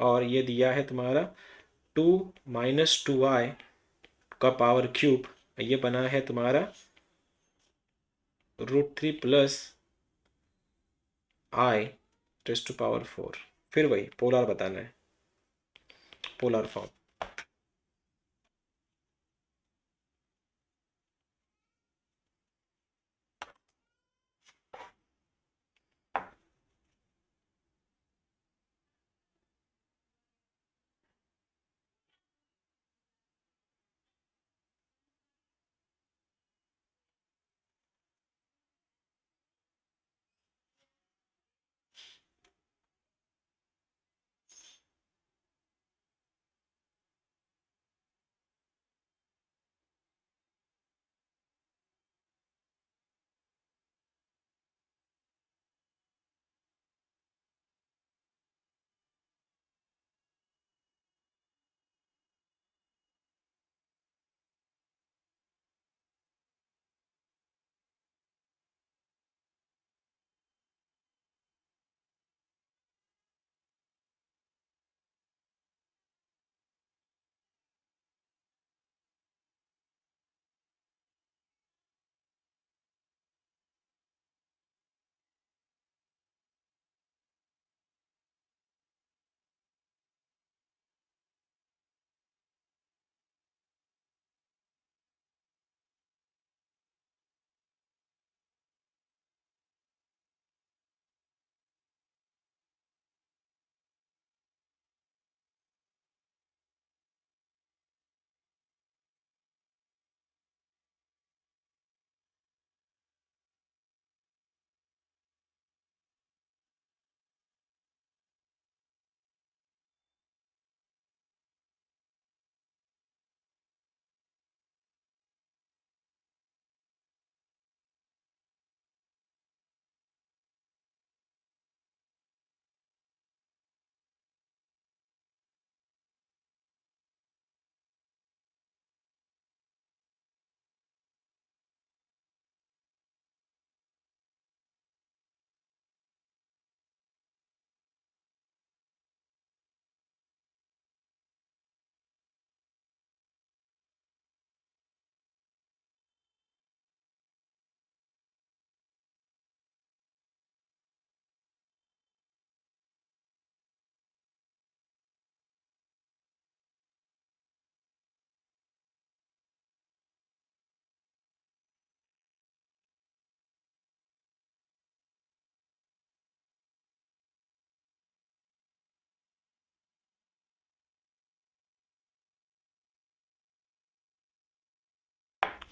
और ये दिया है तुम्हारा 2 माइनस 2i का पावर क्यूब, ये बना है तुम्हारा √3 plus i raise to power 4। फिर वही पोलर बताना है, पोलर फॉर्म।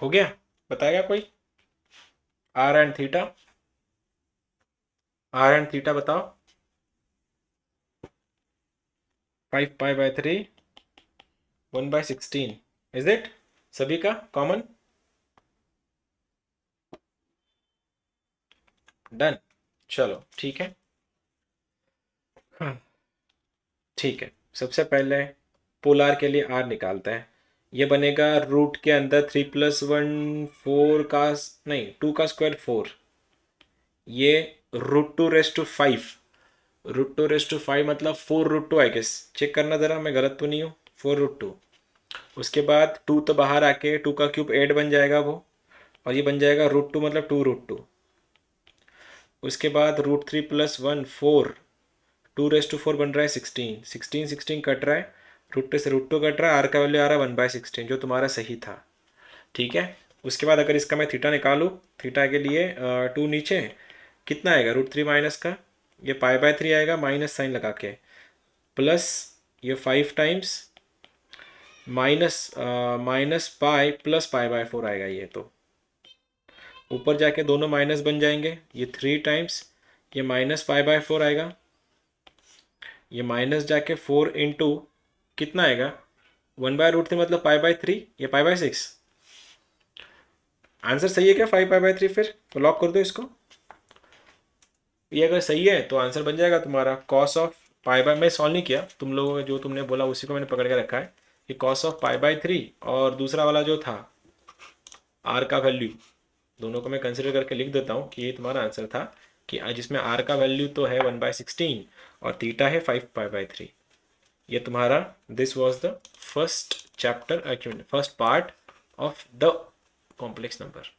हो गया? बताएगा कोई? R and theta, r and theta बताओ। 5 पाई बाय 3 1/16, इज इट? सभी का कॉमन? डन, चलो ठीक है। हाँ, ठीक है। सबसे पहले पोलार के लिए आर निकालते हैं। ये बनेगा रूट के अंदर 3+1 4 का, नहीं 2 का स्क्वायर 4, ये √2⁵, √2⁵ मतलब 4√2 आई गेस। चेक करना ज़रा, मैं गलत तो नहीं हूँ। 4√2, उसके बाद 2 तो बाहर आके 2 का क्यूब 8 बन जाएगा वो, और ये बन जाएगा √2 मतलब 2√2। उसके बाद √3 प्लस 1 4, 2⁴ बन रहा है 16, 16 16 कट रहा है, √2 से √2 कट रहा है, आर का वैल्यू आ रहा है 1/16 जो तुम्हारा सही था। ठीक है। उसके बाद अगर इसका मैं थीटा निकालूँ, थीटा के लिए 2 नीचे कितना आएगा √3 माइनस का, ये π/3 आएगा माइनस साइन लगा के, प्लस ये 5 टाइम्स माइनस पाई प्लस π/4 आएगा। ये तो ऊपर जाके दोनों माइनस बन जाएंगे, ये 3 टाइम्स ये माइनस π/4 आएगा, ये माइनस जाके 4 इंटू कितना आएगा 1/√3 मतलब π/3, ये π/6। आंसर सही है क्या 5 π/3? फिर तो लॉक कर दो इसको। ये अगर सही है तो आंसर बन जाएगा तुम्हारा कॉस ऑफ पाई बाय, मैं सॉल्व नहीं किया, तुम लोगों का जो तुमने बोला उसी को मैंने पकड़ के रखा है। कि cos ऑफ पाई बाई 3 और दूसरा वाला जो था r का वैल्यू, दोनों को मैं कंसिडर करके लिख देता हूँ कि ये तुम्हारा आंसर था कि जिसमें r का वैल्यू तो है 1/16 और थीटा है 5 पाई बाई 3। ये तुम्हारा this was the first chapter, first part of the complex number.